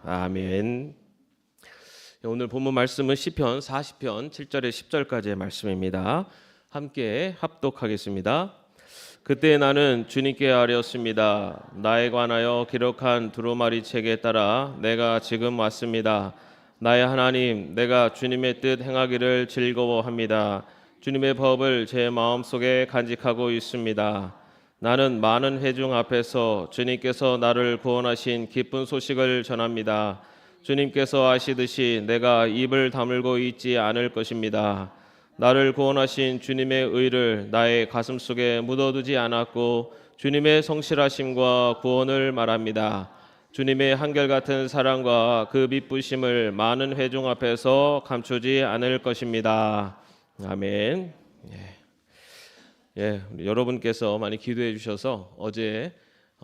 아멘. 오늘 본문 말씀은 시편 40편 7절에 10절까지의 말씀입니다. 함께 합독하겠습니다. 그때 나는 주님께 아뢰었습니다. 나에 관하여 기록한 두루마리 책에 따라 내가 지금 왔습니다. 나의 하나님, 내가 주님의 뜻 행하기를 즐거워합니다. 주님의 법을 제 마음속에 간직하고 있습니다. 나는 많은 회중 앞에서 주님께서 나를 구원하신 기쁜 소식을 전합니다. 주님께서 아시듯이 내가 입을 다물고 있지 않을 것입니다. 나를 구원하신 주님의 의를 나의 가슴속에 묻어두지 않았고 주님의 성실하심과 구원을 말합니다. 주님의 한결같은 사랑과 그 미쁘심을 많은 회중 앞에서 감추지 않을 것입니다. 아멘. 여러분께서 많이 기도해 주셔서 어제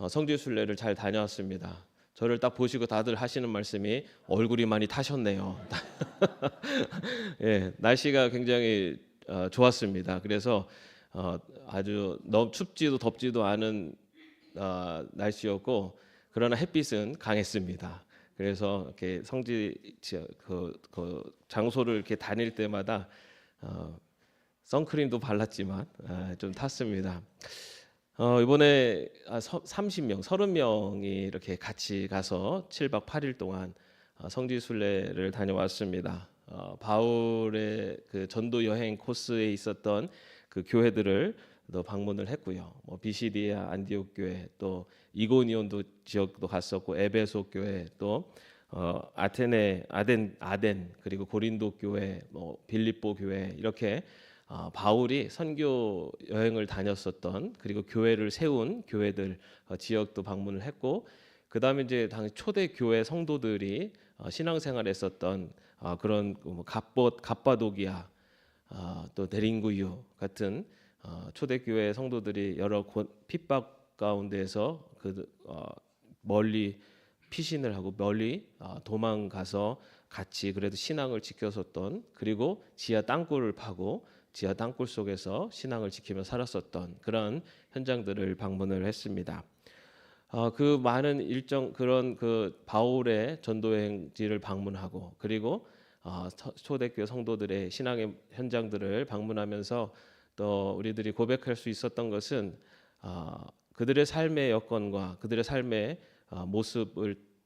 성지순례를 잘 다녀왔습니다. 저를 딱 보시고 다들 하시는 말씀이 얼굴이 많이 타셨네요. 날씨가 굉장히 좋았습니다. 그래서 아주 너무 춥지도 덥지도 않은 날씨였고, 그러나 햇빛은 강했습니다. 그래서 이렇게 성지 그 장소를 이렇게 다닐 때마다 선크림도 발랐지만 좀 탔습니다. 이번에 30명이 이렇게 같이 가서 7박 8일 동안 성지순례를 다녀왔습니다. 바울의 그 전도 여행 코스에 있었던 그 교회들을 또 방문을 했고요. 비시디아 안디옥 교회, 또 이고니온도 지역도 갔었고, 에베소 교회, 또 아덴 그리고 고린도 교회, 빌립보 교회, 이렇게 바울이 선교 여행을 다녔었던, 그리고 교회를 세운 교회들 지역도 방문을 했고, 그 다음에 이제 당시 초대 교회 성도들이 신앙생활했었던 그런 갑바도기아, 또 데링구유 같은 초대 교회 성도들이 여러 핍박 가운데에서 멀리 피신을 하고 멀리 도망가서 같이 그래도 신앙을 지켰었던, 그리고 지하 땅굴을 파고 지하 땅굴 속에서 신앙을 지키며 살았었던 그런 현장들을 방문을 했습니다. 그 많은 그런 그 바울의 전도행지를 방문하고, 그리고 초대교회 성도들의 신앙의 현장들을 방문하면서 또 우리들이 고백할 수 있었던 것은 그들의 삶의 여건과 그들의 삶의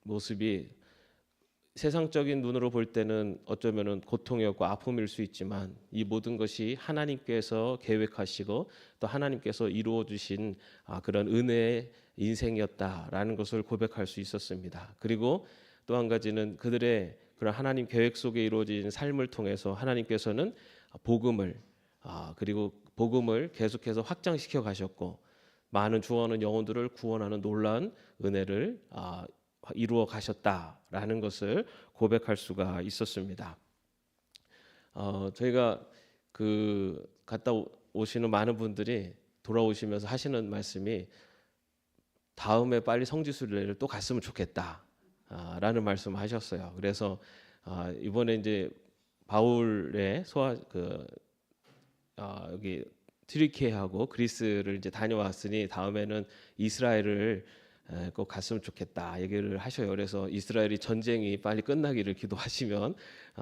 모습이 세상적인 눈으로 볼 때는 어쩌면은 고통이었고 아픔일 수 있지만, 이 모든 것이 하나님께서 계획하시고 또 하나님께서 이루어 주신 그런 은혜의 인생이었다라는 것을 고백할 수 있었습니다. 그리고 또 한 가지는 그들의 그런 하나님 계획 속에 이루어진 삶을 통해서 하나님께서는 그리고 복음을 계속해서 확장시켜 가셨고, 많은 주어하는 영혼들을 구원하는 놀라운 은혜를 이루어 가셨다라는 것을 고백할 수가 있었습니다. 저희가 갔다 오시는 많은 분들이 돌아오시면서 하시는 말씀이 다음에 빨리 성지순례를 또 갔으면 좋겠다라는 말씀을 하셨어요. 그래서 이번에 이제 바울의 여기 튀르키예하고 그리스를 이제 다녀왔으니 다음에는 이스라엘을 꼭 갔으면 좋겠다 얘기를 하셔요. 그래서 이스라엘이 전쟁이 빨리 끝나기를 기도하시면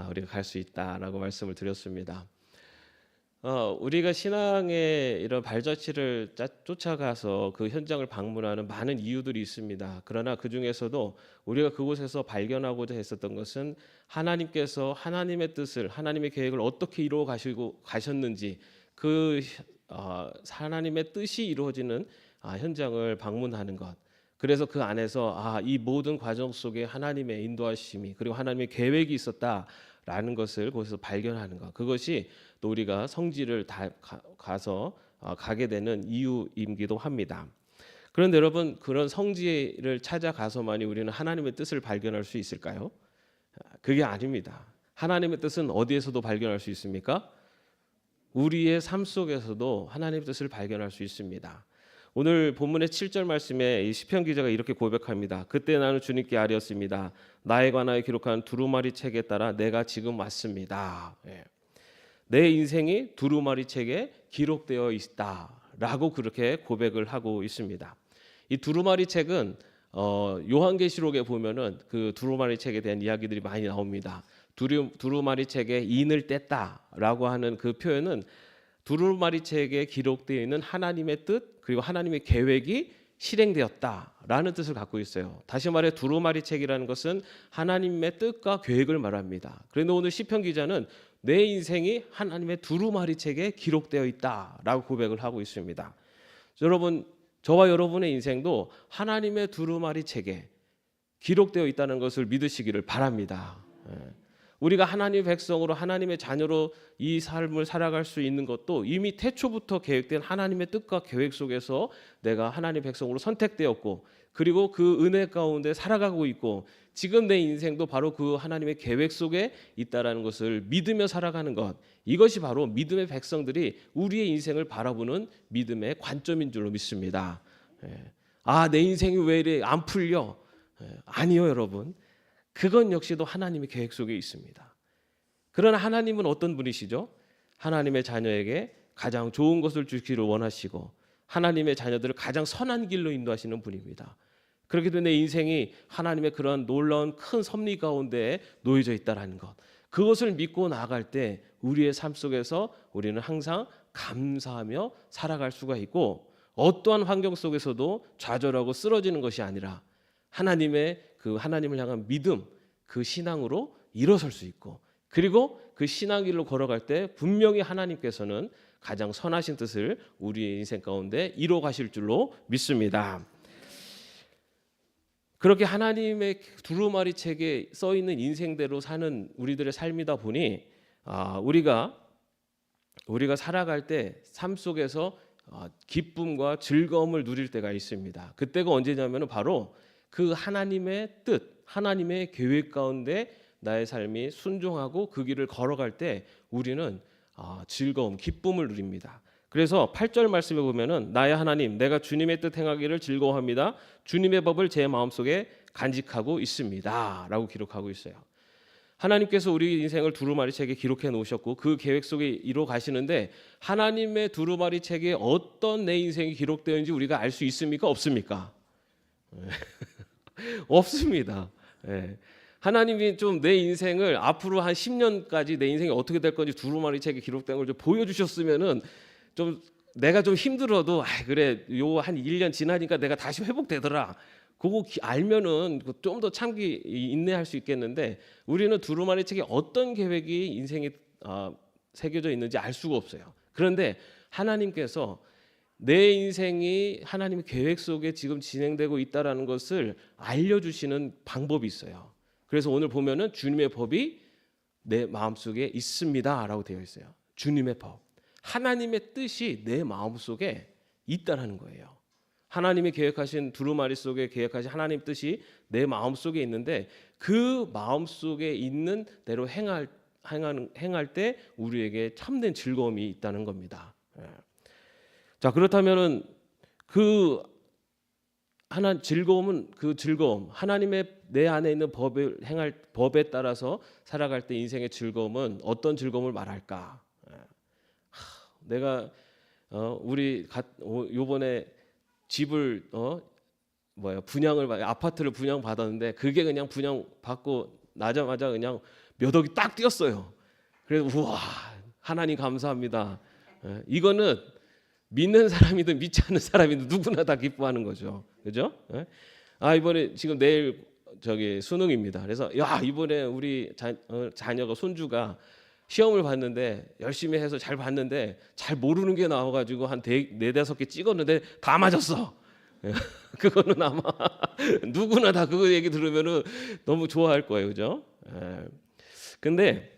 우리가 갈 수 있다라고 말씀을 드렸습니다. 우리가 신앙의 이런 발자취를 쫓아가서 그 현장을 방문하는 많은 이유들이 있습니다. 그러나 그 중에서도 우리가 그곳에서 발견하고자 했었던 것은 하나님께서 하나님의 뜻을, 하나님의 계획을 어떻게 이루어 가셨는지, 그 하나님의 뜻이 이루어지는 현장을 방문하는 것. 그래서 그 안에서 이 모든 과정 속에 하나님의 인도하심이, 그리고 하나님의 계획이 있었다라는 것을 거기서 발견하는 것. 그것이 또 우리가 성지를 가게 되는 이유이기도 합니다. 그런데 여러분, 그런 성지를 찾아가서만이 우리는 하나님의 뜻을 발견할 수 있을까요? 그게 아닙니다. 하나님의 뜻은 어디에서도 발견할 수 있습니까? 우리의 삶 속에서도 하나님의 뜻을 발견할 수 있습니다. 오늘 본문의 7절 말씀에 이 시편 기자가 이렇게 고백합니다. 그때 나는 주님께 아뢰었습니다. 나에 관하여 기록한 두루마리 책에 따라 내가 지금 왔습니다. 내 인생이 두루마리 책에 기록되어 있다라고 그렇게 고백을 하고 있습니다. 이 두루마리 책은 요한계시록에 보면은 그 두루마리 책에 대한 이야기들이 많이 나옵니다. 두루마리 책에 인을 뗐다라고 하는 그 표현은 두루마리 책에 기록되어 있는 하나님의 뜻 그리고 하나님의 계획이 실행되었다라는 뜻을 갖고 있어요. 다시 말해 두루마리 책이라는 것은 하나님의 뜻과 계획을 말합니다. 그런데 오늘 시편 기자는 내 인생이 하나님의 두루마리 책에 기록되어 있다라고 고백을 하고 있습니다. 여러분, 저와 여러분의 인생도 하나님의 두루마리 책에 기록되어 있다는 것을 믿으시기를 바랍니다. 우리가 하나님의 백성으로 하나님의 자녀로 이 삶을 살아갈 수 있는 것도 이미 태초부터 계획된 하나님의 뜻과 계획 속에서 내가 하나님의 백성으로 선택되었고 그리고 그 은혜 가운데 살아가고 있고 지금 내 인생도 바로 그 하나님의 계획 속에 있다라는 것을 믿으며 살아가는 것, 이것이 바로 믿음의 백성들이 우리의 인생을 바라보는 믿음의 관점인 줄로 믿습니다. 내 인생이 왜 이래 안 풀려? 아니요, 여러분. 그건 역시도 하나님의 계획 속에 있습니다. 그러나 하나님은 어떤 분이시죠? 하나님의 자녀에게 가장 좋은 것을 주기를 원하시고 하나님의 자녀들을 가장 선한 길로 인도하시는 분입니다. 그렇게 된 내 인생이 하나님의 그런 놀라운 큰 섭리 가운데 놓여져 있다는 것, 그것을 믿고 나아갈 때 우리의 삶 속에서 우리는 항상 감사하며 살아갈 수가 있고 어떠한 환경 속에서도 좌절하고 쓰러지는 것이 아니라 하나님을 향한 믿음, 그 신앙으로 일어설 수 있고 그리고 그 신앙길로 걸어갈 때 분명히 하나님께서는 가장 선하신 뜻을 우리의 인생 가운데 이뤄 가실 줄로 믿습니다. 그렇게 하나님의 두루마리 책에 써 있는 인생대로 사는 우리들의 삶이다 보니 우리가 살아갈 때 삶 속에서 기쁨과 즐거움을 누릴 때가 있습니다. 그때가 언제냐면 바로 그 하나님의 뜻, 하나님의 계획 가운데 나의 삶이 순종하고 그 길을 걸어갈 때 우리는 즐거움, 기쁨을 누립니다. 그래서 8절 말씀에 보면은 나의 하나님, 내가 주님의 뜻 행하기를 즐거워합니다. 주님의 법을 제 마음속에 간직하고 있습니다. 라고 기록하고 있어요. 하나님께서 우리 인생을 두루마리 책에 기록해 놓으셨고 그 계획 속에 이뤄 가시는데 하나님의 두루마리 책에 어떤 내 인생이 기록되는지 우리가 알 수 있습니까? 없습니까? 없습니다. 하나님이 좀 내 인생을 앞으로 한 10년까지 내 인생이 어떻게 될 건지 두루마리 책에 기록된 걸 좀 보여주셨으면은 좀 내가 좀 힘들어도 그래 요 한 1년 지나니까 내가 다시 회복되더라. 그거 알면은 좀 더 참기 인내할 수 있겠는데 우리는 두루마리 책에 어떤 계획이 인생에 새겨져 있는지 알 수가 없어요. 그런데 하나님께서 내 인생이 하나님의 계획 속에 지금 진행되고 있다라는 것을 알려주시는 방법이 있어요. 그래서 오늘 보면은 주님의 법이 내 마음속에 있습니다라고 되어 있어요. 주님의 법, 하나님의 뜻이 내 마음속에 있다라는 거예요. 하나님이 계획하신 두루마리 속에 계획하신 하나님 뜻이 내 마음속에 있는데 그 마음속에 있는 대로 행할 때 우리에게 참된 즐거움이 있다는 겁니다. 자, 그렇다면은 그 즐거움, 하나님의 내 안에 있는 법에 따라서 살아갈 때 인생의 즐거움은 어떤 즐거움을 말할까? 내가 우리 요번에 집을 아파트를 분양 받았는데 그게 그냥 분양 받고 나자마자 그냥 몇 억이 딱 뛰었어요. 그래서 우와, 하나님 감사합니다. 이거는 믿는 사람이든 믿지 않는 사람이든 누구나 다 기뻐하는 거죠. 그죠? 이번에 지금 내일 수능입니다. 그래서 이번에 우리 자녀가 손주가 시험을 봤는데 열심히 해서 잘 봤는데 잘 모르는 게 나와가지고 한 4-5개 찍었는데 다 맞았어. 그거는 아마 누구나 다 그거 얘기 들으면은 너무 좋아할 거예요, 그죠? 근데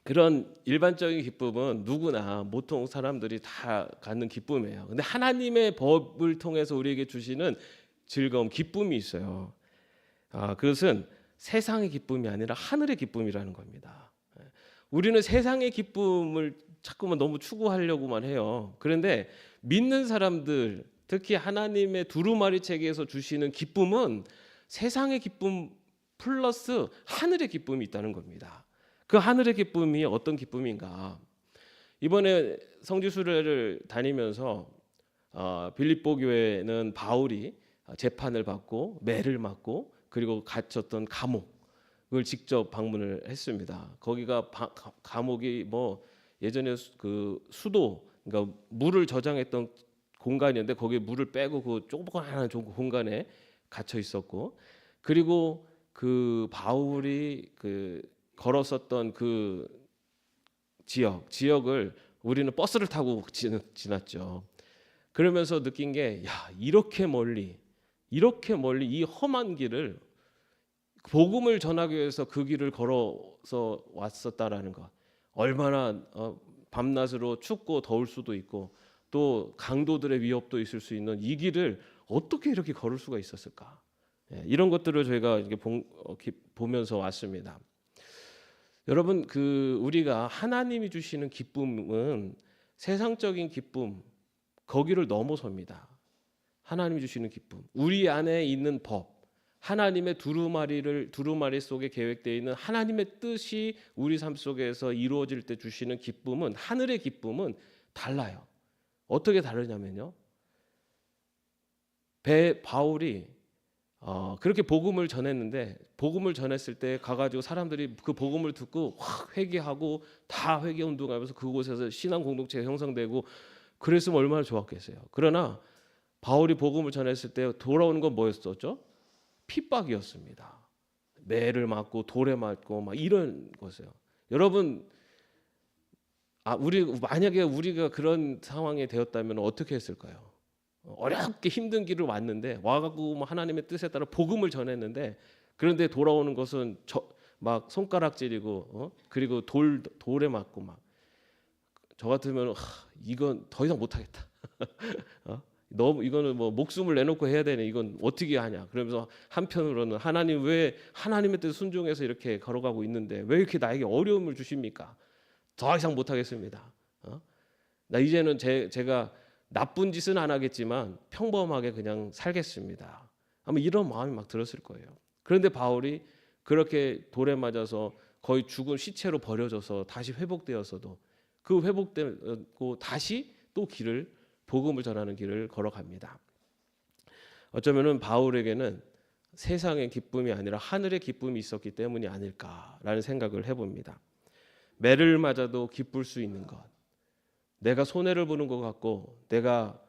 그런 일반적인 기쁨은 누구나 보통 사람들이 다 갖는 기쁨이에요. 근데 하나님의 법을 통해서 우리에게 주시는 즐거움, 기쁨이 있어요. 그것은 세상의 기쁨이 아니라 하늘의 기쁨이라는 겁니다. 우리는 세상의 기쁨을 자꾸만 너무 추구하려고만 해요. 그런데 믿는 사람들, 특히 하나님의 두루마리 책에서 주시는 기쁨은 세상의 기쁨 플러스 하늘의 기쁨이 있다는 겁니다. 그 하늘의 기쁨이 어떤 기쁨인가? 이번에 성지순례를 다니면서 빌립보 교회는 바울이 재판을 받고 매를 맞고 그리고 갇혔던 감옥을 직접 방문을 했습니다. 거기가 감옥이 뭐 예전에 그 수도, 그러니까 물을 저장했던 공간이었는데 거기에 물을 빼고 그 조그마한 공간에 갇혀 있었고, 그리고 그 바울이 그 걸었었던 그 지역을 우리는 버스를 타고 지났죠. 그러면서 느낀 게, 야, 이렇게 멀리 이 험한 길을 복음을 전하기 위해서 그 길을 걸어서 왔었다라는 것. 얼마나 밤낮으로 춥고 더울 수도 있고 또 강도들의 위협도 있을 수 있는 이 길을 어떻게 이렇게 걸을 수가 있었을까? 이런 것들을 저희가 이렇게 보면서 왔습니다. 여러분, 그 우리가 하나님이 주시는 기쁨은 세상적인 기쁨 거기를 넘어섭니다. 하나님이 주시는 기쁨, 우리 안에 있는 법, 하나님의 두루마리 속에 계획되어 있는 하나님의 뜻이 우리 삶 속에서 이루어질 때 주시는 기쁨은, 하늘의 기쁨은 달라요. 어떻게 다르냐면요, 바울이 그렇게 복음을 전했는데, 복음을 전했을 때 가가지고 사람들이 그 복음을 듣고 확 회개하고 다 회개 운동하면서 그곳에서 신앙 공동체가 형성되고 그랬으면 얼마나 좋았겠어요. 그러나 바울이 복음을 전했을 때 돌아오는 건 뭐였었죠? 핍박이었습니다. 매를 맞고 돌에 맞고 막 이런 거세요. 여러분, 만약에 우리가 그런 상황이 되었다면 어떻게 했을까요? 어렵게 힘든 길을 왔는데 와갖고 뭐 하나님의 뜻에 따라 복음을 전했는데, 그런데 돌아오는 것은 막 손가락질이고 그리고 돌에 맞고 막, 저 같으면 이건 더 이상 못하겠다. 너무 이거는 뭐 목숨을 내놓고 해야 되네. 이건 어떻게 하냐. 그러면서 한편으로는 하나님, 왜 하나님의 뜻 순종해서 이렇게 걸어가고 있는데 왜 이렇게 나에게 어려움을 주십니까? 더 이상 못하겠습니다. 나 이제는 제가 나쁜 짓은 안 하겠지만 평범하게 그냥 살겠습니다. 아마 이런 마음이 막 들었을 거예요. 그런데 바울이 그렇게 돌에 맞아서 거의 죽은 시체로 버려져서 다시 회복되어서도 그 회복되고 다시 또 복음을 전하는 길을 걸어갑니다. 어쩌면은 바울에게는 세상의 기쁨이 아니라 하늘의 기쁨이 있었기 때문이 아닐까라는 생각을 해봅니다. 매를 맞아도 기쁠 수 있는 것, 내가 손해를 보는 것 같고 내가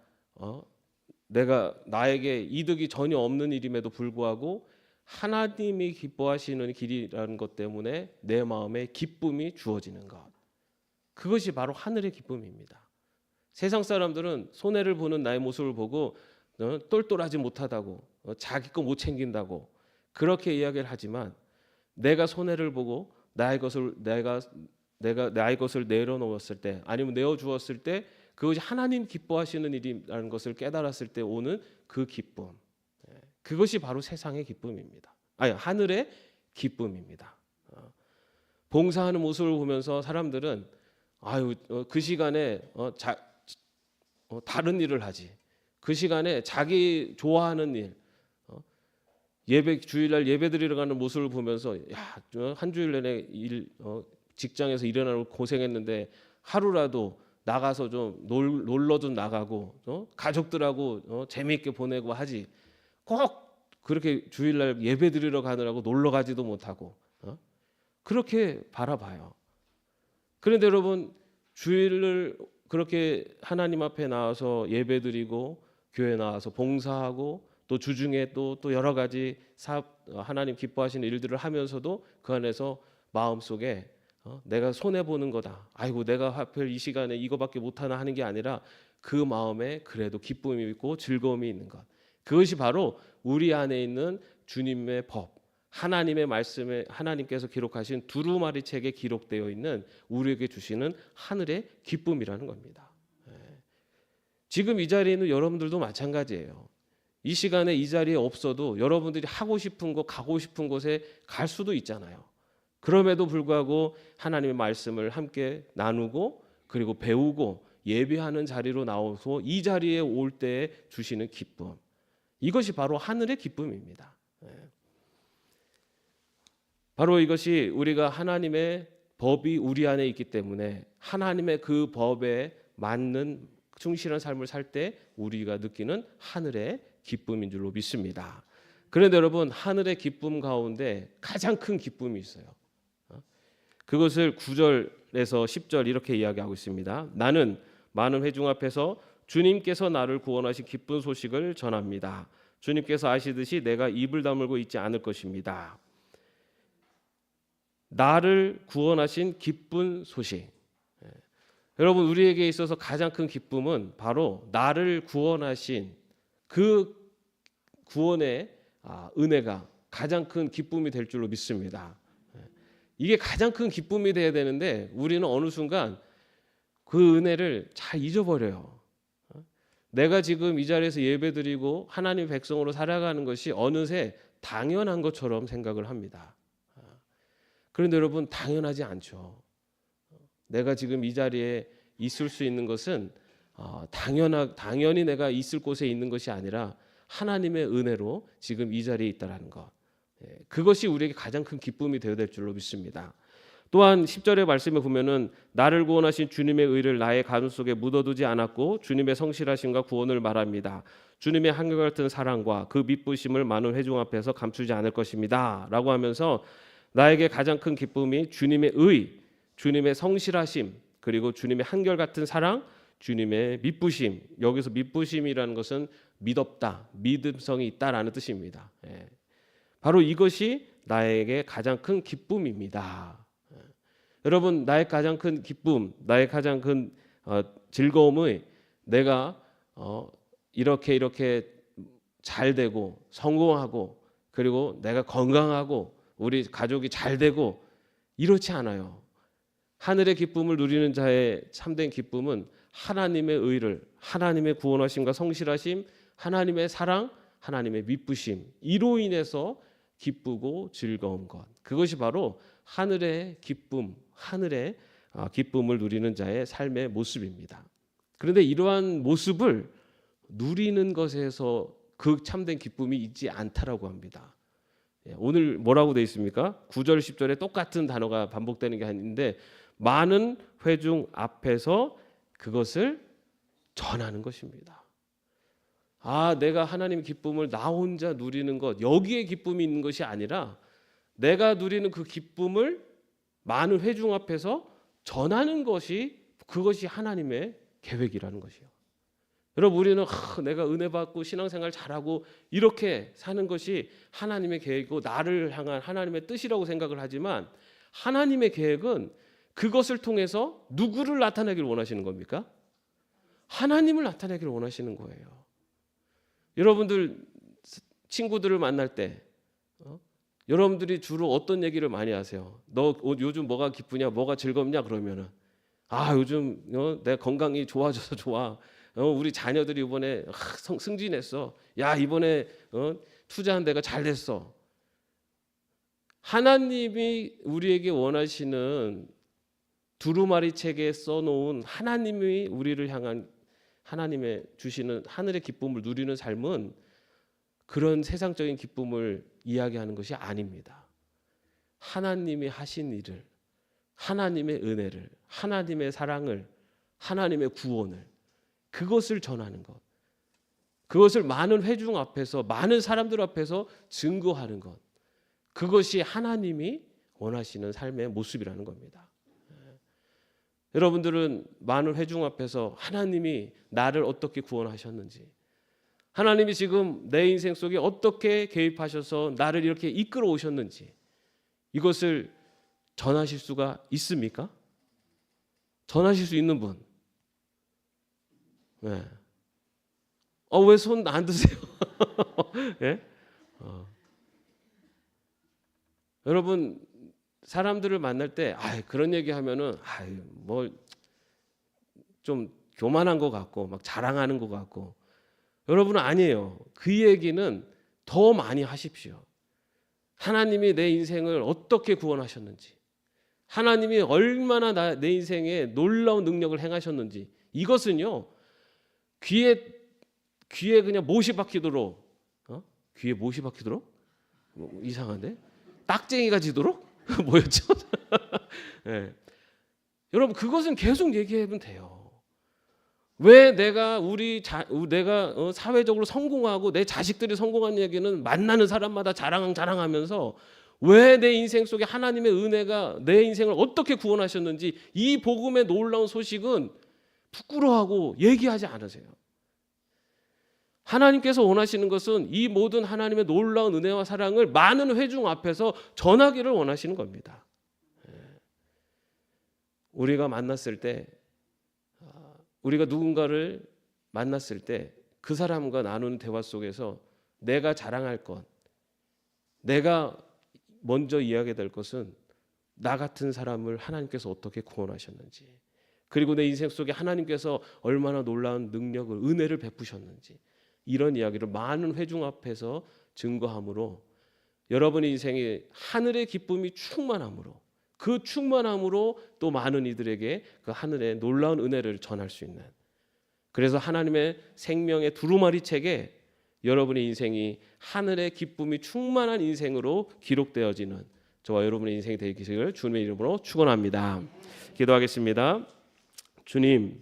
나에게 이득이 전혀 없는 일임에도 불구하고 하나님이 기뻐하시는 길이라는 것 때문에 내 마음에 기쁨이 주어지는 것, 그것이 바로 하늘의 기쁨입니다. 세상 사람들은 손해를 보는 나의 모습을 보고 똘똘하지 못하다고, 자기 거 못 챙긴다고 그렇게 이야기를 하지만, 내가 손해를 보고 나의 것을 나의 것을 내려놓았을 때, 아니면 내어 주었을 때 그것이 하나님 기뻐하시는 일이라는 것을 깨달았을 때 오는 그 기쁨, 그것이 바로 세상의 기쁨입니다. 아니, 하늘의 기쁨입니다. 봉사하는 모습을 보면서 사람들은 그 시간에 다른 일을 하지, 그 시간에 자기 좋아하는 일, 주일날 예배 드리러 가는 모습을 보면서, 한 주일 내내 직장에서 일어나고 고생했는데 하루라도 나가서 좀 놀러 좀 나가고 가족들하고 재미있게 보내고 하지, 꼭 그렇게 주일날 예배 드리러 가느라고 놀러 가지도 못하고 그렇게 바라봐요. 그런데 여러분, 주일을 그렇게 하나님 앞에 나와서 예배드리고 교회 나와서 봉사하고 또 주중에 또 여러 가지 하나님 기뻐하시는 일들을 하면서도 그 안에서 마음속에 내가 손해 보는 거다, 아이고 내가 하필 이 시간에 이거밖에 못하나 하는 게 아니라 그 마음에 그래도 기쁨이 있고 즐거움이 있는 것, 그것이 바로 우리 안에 있는 주님의 법, 하나님의 말씀에 하나님께서 기록하신 두루마리 책에 기록되어 있는 우리에게 주시는 하늘의 기쁨이라는 겁니다. 지금 이 자리에 있는 여러분들도 마찬가지예요. 이 시간에 이 자리에 없어도 여러분들이 하고 싶은 곳, 가고 싶은 곳에 갈 수도 있잖아요. 그럼에도 불구하고 하나님의 말씀을 함께 나누고 그리고 배우고 예배하는 자리로 나와서 이 자리에 올 때 주시는 기쁨, 이것이 바로 하늘의 기쁨입니다. 바로 이것이 우리가 하나님의 법이 우리 안에 있기 때문에 하나님의 그 법에 맞는 충실한 삶을 살 때 우리가 느끼는 하늘의 기쁨인 줄로 믿습니다. 그런데 여러분, 하늘의 기쁨 가운데 가장 큰 기쁨이 있어요. 그것을 9절에서 10절 이렇게 이야기하고 있습니다. 나는 많은 회중 앞에서 주님께서 나를 구원하신 기쁜 소식을 전합니다. 주님께서 아시듯이 내가 입을 다물고 있지 않을 것입니다. 나를 구원하신 기쁜 소식. 여러분, 우리에게 있어서 가장 큰 기쁨은 바로 나를 구원하신 그 구원의 은혜가 가장 큰 기쁨이 될 줄로 믿습니다. 이게 가장 큰 기쁨이 돼야 되는데 우리는 어느 순간 그 은혜를 잘 잊어버려요. 내가 지금 이 자리에서 예배드리고 하나님 백성으로 살아가는 것이 어느새 당연한 것처럼 생각을 합니다. 그런데 여러분, 당연하지 않죠. 내가 지금 이 자리에 있을 수 있는 것은 당연히 내가 있을 곳에 있는 것이 아니라 하나님의 은혜로 지금 이 자리에 있다라는 것. 그것이 우리에게 가장 큰 기쁨이 되어야 될 줄로 믿습니다. 또한 10절의 말씀에 보면은 나를 구원하신 주님의 의를 나의 가슴 속에 묻어두지 않았고 주님의 성실하심과 구원을 말합니다. 주님의 한결같은 사랑과 그 미쁘심을 많은 회중 앞에서 감추지 않을 것입니다. 라고 하면서 나에게 가장 큰 기쁨이 주님의 의, 주님의 성실하심, 그리고 주님의 한결같은 사랑, 주님의 미쁘심. 여기서 미쁘심이라는 것은 믿었다, 믿음성이 있다라는 뜻입니다. 바로 이것이 나에게 가장 큰 기쁨입니다. 여러분, 나의 가장 큰 기쁨, 나의 가장 큰 즐거움이 내가 이렇게 잘 되고 성공하고 그리고 내가 건강하고 우리 가족이 잘 되고 이렇지 않아요. 하늘의 기쁨을 누리는 자의 참된 기쁨은 하나님의 의를, 하나님의 구원하심과 성실하심, 하나님의 사랑, 하나님의 미쁘심, 이로 인해서 기쁘고 즐거운 것. 그것이 바로 하늘의 기쁨, 하늘의 기쁨을 누리는 자의 삶의 모습입니다. 그런데 이러한 모습을 누리는 것에서 그 참된 기쁨이 있지 않다라고 합니다. 오늘 뭐라고 되어 있습니까? 9절 10절에 똑같은 단어가 반복되는 게 아닌데 많은 회중 앞에서 그것을 전하는 것입니다. 내가 하나님의 기쁨을 나 혼자 누리는 것, 여기에 기쁨이 있는 것이 아니라 내가 누리는 그 기쁨을 많은 회중 앞에서 전하는 것이, 그것이 하나님의 계획이라는 것이요. 여러분, 우리는 내가 은혜 받고 신앙생활 잘하고 이렇게 사는 것이 하나님의 계획이고 나를 향한 하나님의 뜻이라고 생각을 하지만 하나님의 계획은 그것을 통해서 누구를 나타내기를 원하시는 겁니까? 하나님을 나타내기를 원하시는 거예요. 여러분들 친구들을 만날 때 여러분들이 주로 어떤 얘기를 많이 하세요? 너 요즘 뭐가 기쁘냐, 뭐가 즐겁냐 그러면은 요즘 내 건강이 좋아져서 좋아. 우리 자녀들이 이번에 승진했어. 야, 이번에 투자한 데가 잘 됐어. 하나님이 우리에게 원하시는 두루마리 책에 써놓은 하나님이 우리를 향한 하나님의 주시는 하늘의 기쁨을 누리는 삶은 그런 세상적인 기쁨을 이야기하는 것이 아닙니다. 하나님이 하신 일을, 하나님의 은혜를, 하나님의 사랑을, 하나님의 구원을, 그것을 전하는 것, 그것을 많은 회중 앞에서, 많은 사람들 앞에서 증거하는 것, 그것이 하나님이 원하시는 삶의 모습이라는 겁니다. 여러분들은 많은 회중 앞에서 하나님이 나를 어떻게 구원하셨는지, 하나님이 지금 내 인생 속에 어떻게 개입하셔서 나를 이렇게 이끌어 오셨는지 이것을 전하실 수가 있습니까? 전하실 수 있는 분? 네. 왜 손 안 드세요? 네? 여러분, 사람들을 만날 때 그런 얘기하면은 뭐 좀 교만한 것 같고 막 자랑하는 것 같고, 여러분은 아니에요. 그 얘기는 더 많이 하십시오. 하나님이 내 인생을 어떻게 구원하셨는지, 하나님이 얼마나 내 인생에 놀라운 능력을 행하셨는지, 이것은요 귀에 그냥 못이 박히도록, 귀에 못이 박히도록? 뭐 이상한데? 딱쟁이가 지도록? 뭐였죠? 네. 여러분, 그것은 계속 얘기하면 돼요. 왜 내가 사회적으로 성공하고 내 자식들이 성공한 얘기는 만나는 사람마다 자랑하면서 왜 내 인생 속에 하나님의 은혜가 내 인생을 어떻게 구원하셨는지 이 복음의 놀라운 소식은 부끄러워하고 얘기하지 않으세요. 하나님께서 원하시는 것은 이 모든 하나님의 놀라운 은혜와 사랑을 많은 회중 앞에서 전하기를 원하시는 겁니다. 우리가 만났을 때, 우리가 누군가를 만났을 때 그 사람과 나누는 대화 속에서 내가 자랑할 것, 내가 먼저 이야기해야 될 것은 나 같은 사람을 하나님께서 어떻게 구원하셨는지, 그리고 내 인생 속에 하나님께서 얼마나 놀라운 능력을, 은혜를 베푸셨는지, 이런 이야기를 많은 회중 앞에서 증거함으로 여러분의 인생에 하늘의 기쁨이 충만함으로, 그 충만함으로 또 많은 이들에게 그 하늘의 놀라운 은혜를 전할 수 있는, 그래서 하나님의 생명의 두루마리 책에 여러분의 인생이 하늘의 기쁨이 충만한 인생으로 기록되어지는 저와 여러분의 인생이 되기를 주님의 이름으로 축원합니다. 기도하겠습니다. 주님,